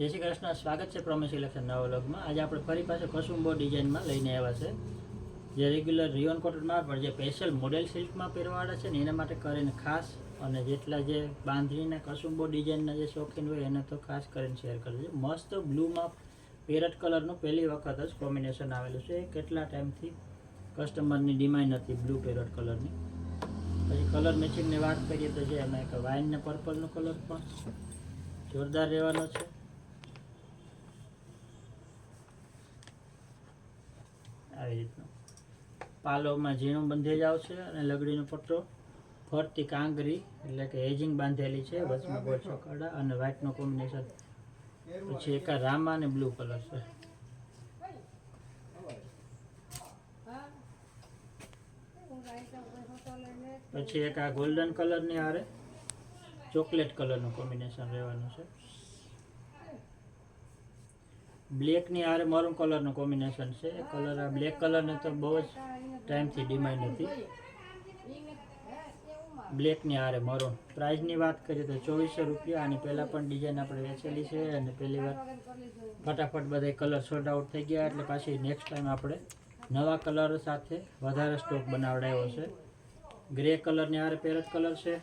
જય શ્રી કૃષ્ણ, સ્વાગત છે પ્રોમિસ સિલેક્શન નવા વ્લોગમાં। આજે આપણે ફરી પાછો કસુંબો ડિઝાઇનમાં લઈને આવ્યા છે, જે રેગ્યુલર રિયોન કોટનમાં પણ જે સ્પેશિયલ મોડેલ સિલ્કમાં પહેરવાવાળા છે ને એના માટે કરીને ખાસ, અને જેટલા જે બાંધણીના કસુંબો ડિઝાઇનના જે શોખીન હોય એને તો ખાસ કરીને શેર કરજો। મસ્ત બ્લુમાં પેરટ કલરનું પહેલી વખત જ કોમ્બિનેશન આવેલું છે। કેટલા ટાઈમથી કસ્ટમરની ડિમાન્ડ હતી બ્લુ પેરટ કલરની। પછી કલર મેચિંગની વાત કરીએ તો જે એમાં એક વાઇન ને પર્પલનો કલર પણ જોરદાર રહેવાનો છે। આવી રીતનું પાલોમાં ઝીણું બંધેજ આવશે અને લગડીનો પટ્ટો ફરતી કાંગરી એટલે કે એજિંગ બાંધેલી છે, વચમાં ગોળ ચોકડા અને વ્હાઇટનો કોમ્બિનેશન। પછી એક રામા અને બ્લુ કલર છે। પછી એક આ ગોલ્ડન કલરની હારે ચોકલેટ કલરનું કોમ્બિનેશન રહેવાનું છે। બ્લેકની હારે મરૂન કલરનું કોમ્બિનેશન છે। કલર આ બ્લેક કલરની તો બહુ જ ટાઈમથી ડિમાન્ડ હતી, બ્લેકની હારે મરૂન। પ્રાઇસની વાત કરીએ તો 2400 રૂપિયા। આની પહેલાં પણ ડિઝાઇન આપણે વેચેલી છે અને પહેલી વાર ફટાફટ બધા કલર સોલ્ડ આઉટ થઈ ગયા, એટલે પાછી નેક્સ્ટ ટાઈમ આપણે નવા કલર સાથે વધારે સ્ટોક બનાવડાવ્યો છે। ગ્રે કલરની હારે પેરટ કલર છે,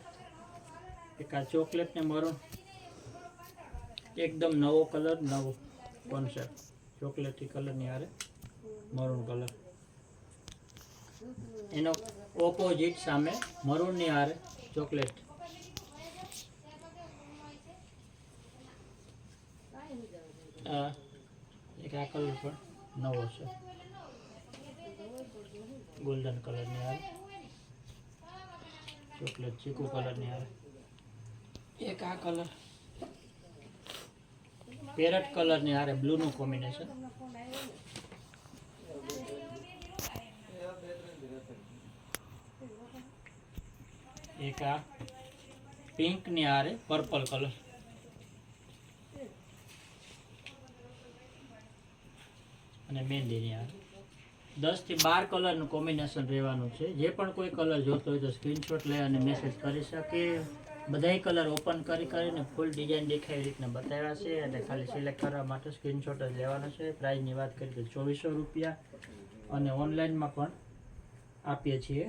એક આ ચોકલેટ ને મરૂન એકદમ નવો કલર, નવો કોન્સેપ્ટ, ચોકલેટી કલરની હારે મરૂન કલર। એનો ઓપોઝિટ સામે મરૂનની હારે ચોકલેટ। એક આ કલર પણ નવો છે, ગોલ્ડન કલરની હારે ચોકલેટ ચીકુ કલરની હારે। એક આ કલર પેરટ કલરની હારે બ્લુનું કોમ્બિનેશન। એક આ પિંકની હારે પર્પલ કલર। અને મહેંદીની હારે 10 થી 12 કલરનું કોમ્બિનેશન રહેવાનું છે। જે પણ કોઈ કલર જોતો હોય તો સ્ક્રીનશોટ લઈ અને મેસેજ કરી શકે। બધાય કલર ઓપન કરીને ફૂલ ડિઝાઇન દેખાય એ રીતના બતાવ્યા છે, અને ખાલી સિલેક્ટ કરવા માટે સ્ક્રીનશોટ જ લેવાનો છે। પ્રાઇસની વાત કરીએ તો 2400 રૂપિયા, અને ઓનલાઈનમાં પણ આપીએ છીએ।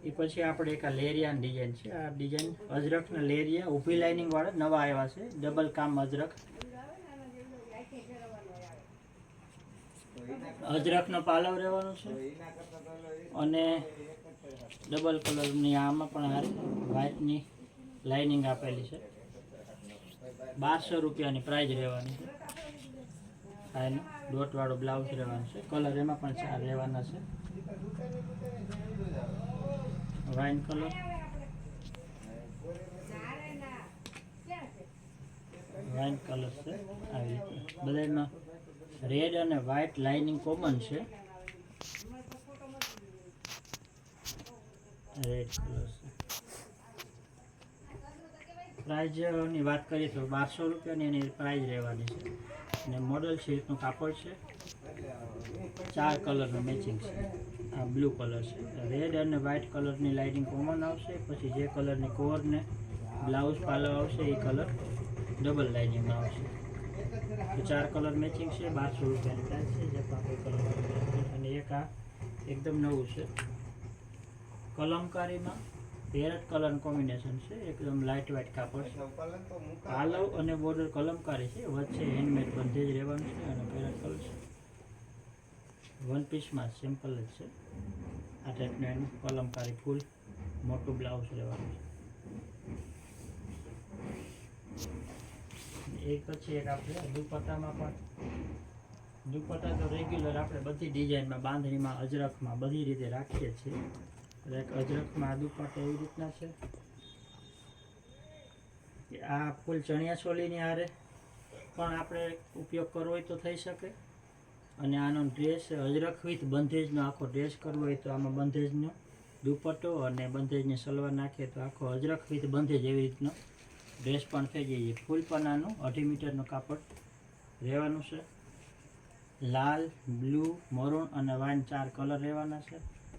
એ પછી આપણે એક આ લેરિયાની ડિઝાઇન છે। આ ડિઝાઇન અજરખના લેરિયા ઊભી લાઇનિંગ વાળા નવા આવ્યા છે, ડબલ કામ અજરખ। અજરખનો પાલવ રહેવાનો છે, અને ડબલ કલરની આમાં પણ વ્હાઇટની લાઇનિંગ આપેલી છે। 1200 રૂપિયાની પ્રાઇસ રહેવાની છે। આ એનું ડોટવાળો બ્લાઉઝ રહેવાનું છે। કલર એમાં પણ 4 રહેવાના છે। વાઇન કલર, વાઇન કલર છે આવી રીતે બધામાં રેડ અને વ્હાઇટ લાઇનિંગ કોમન છે। રેડ કલર છે। પ્રાઇઝની વાત કરીએ તો 1200 રૂપિયાની એની પ્રાઇઝ રહેવાની છે, અને મોડલ સિલ્કનું કાપડ છે। 4 કલરનું મેચિંગ છે। આ બ્લુ કલર છે, રેડ અને વ્હાઇટ કલરની લાઇનિંગ કોમન આવશે। પછી જે કલરની કોર ને બ્લાઉઝ પાલવ આવશે એ કલર ડબલ લાઇનિંગમાં આવશે। તો 4 કલર મેચિંગ છે, 1200 રૂપિયાની પ્રાઇસ છે। જે પણ કોઈ કલર, અને એક આ એકદમ નવું છે, કલમકારીમાં પેરટ કલર કોમ્બિનેશન છે, એકદમ લાઇટ વ્હાઇટ કાપડ છે। પાલવ અને બોર્ડર કલમકારી છે, વચ્ચે હેન્ડમેડ બંધેજ રહેવાનું છે, અને પેરટ કલર છે। વન પીસમાં સિમ્પલ જ છે। આ ટાઈપનું એનું કલમકારી ફૂલ મોટું બ્લાઉઝ રહેવાનું છે। એક પછી એક આપણે દુપટ્ટામાં પણ, દુપટ્ટા તો રેગ્યુલર આપણે બધી ડિઝાઇનમાં બાંધણીમાં અજરખમાં બધી રીતે રાખીએ છીએ। એક અજરખમાં આ દુપટ્ટો એવી રીતના છે કે આ ફૂલ ચણિયા ચોલીની હારે પણ આપણે ઉપયોગ કરવો હોય તો થઈ શકે, અને આનો ડ્રેસ અજરખ વિથ બંધેજનો આખો ડ્રેસ કરવો હોય તો આમાં બંધેજનો દુપટ્ટો અને બંધેજની સલવાર નાખીએ તો આખો અજરખ વિથ બંધેજ એવી રીતનો ડ્રેસ પણ થઈ જાય। ફૂલ પનાનું 2.5 મીટરનું કાપડ રહેવાનું છે। લાલ, બ્લુ, મરૂન અને વાઇન 4 કલર રહેવાના છે।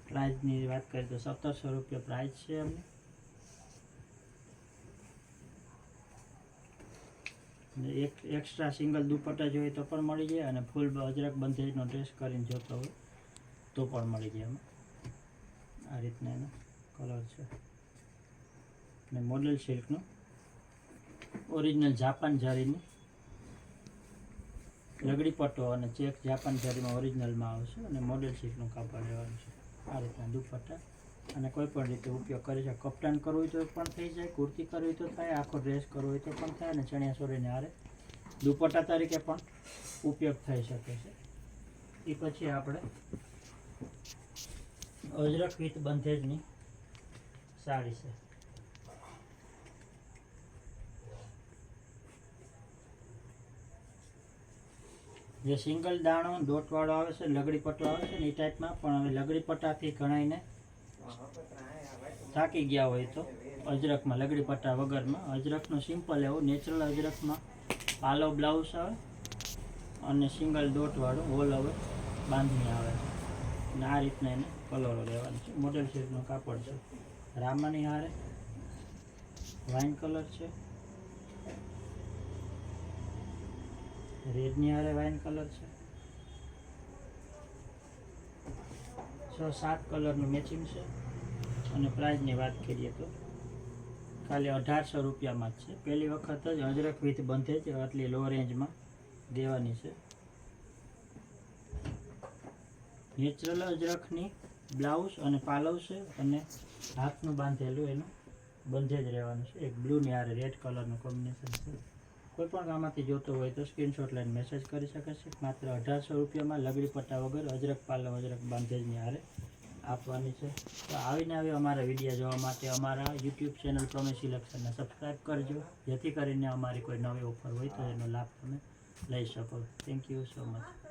પ્રાઇસની વાત કરીએ તો 1700 રૂપિયા પ્રાઇસ છે અમને। અને એક એક્સ્ટ્રા સિંગલ દુપટ્ટા જોઈએ તો પણ મળી જાય, અને ફૂલ અજરક બંધેજનો ડ્રેસ કરીને જોતો હોય તો પણ મળી જાય એમાં. આ રીતના એનો કલર છે. અને મોડલ સિલ્કનું ઓરિજિનલ જાપાન જારીનું લગડી પટ્ટો અને ચેક જાપાન જારીમાં ઓરિજિનલમાં આવશે, અને મોડલ સિલ્કનું કાપડ લેવાનું છે. આ રીતના દુપટ્ટા, અને કોઈ પણ રીતે ઉપયોગ કરી શકે. કફતાન કરવું હોય તો પણ થઈ જાય, કુર્તી કરવી હોય તો થાય, આખો ડ્રેસ કરવો હોય તો પણ થાય, અને ચણિયા ચોળીને હારે દુપટ્ટા તરીકે પણ ઉપયોગ થઈ શકે છે. એ પછી આપણે અજરક વિથ બંધેજની સાડી છે. જે સિંગલ દાણો દોટવાળો આવે છે, લગડી પટ્ટો આવે છે ને એ ટાઈપમાં, પણ હવે લગડી પટ્ટાથી ઘણાઈને થાકી ગયા હોય તો અજરકમાં લગડી પટ્ટા વગરમાં અજરકનું સિમ્પલ એવું નેચરલ અજરકમાં પાલો બ્લાઉઝ આવે અને સિંગલ ડોટવાળું ઓલ ઓવર બાંધણી આવે છે. અને આ રીતના એને કલરો લેવાનો છે. મોડલ સિલ્કનું કાપડ છે. રામાની હારે વાઇન કલર છે, રેડની હારે વાઇન કલર છે. 6-7 કલરનું મેચિંગ છે. અને પ્રાઇઝની વાત કરીએ તો ખાલી 1800 રૂપિયામાં જ છે. પહેલી વખત જ અજરક વિથ બંધેજ આટલી લો રેન્જમાં દેવાની છે. નેચરલ અજરકની બ્લાઉઝ અને પાલવ છે, અને હાથનું બાંધેલું એનું બંધેજ રહેવાનું છે. એક બ્લુની હારે રેડ કલરનું કોમ્બિનેશન છે. કોઈ પણ ગામમાંથી જોતો હોય તો સ્ક્રીનશોટ લઈને મેસેજ કરી શકે છે. માત્ર 1800 રૂપિયામાં લગડી પટ્ટા વગર અજરક પાલવ અજરક બાંધેજની હારે આપવાની છે. તો આવીને અમારા વિડીયો જોવા માટે અમારા યુટ્યુબ ચેનલ પ્રમેશ સિલેક્શનને સબસ્ક્રાઈબ કરજો, જેથી કરીને અમારી કોઈ નવી ઓફર હોય તો એનો લાભ તમે લઈ શકો. Thank you so much.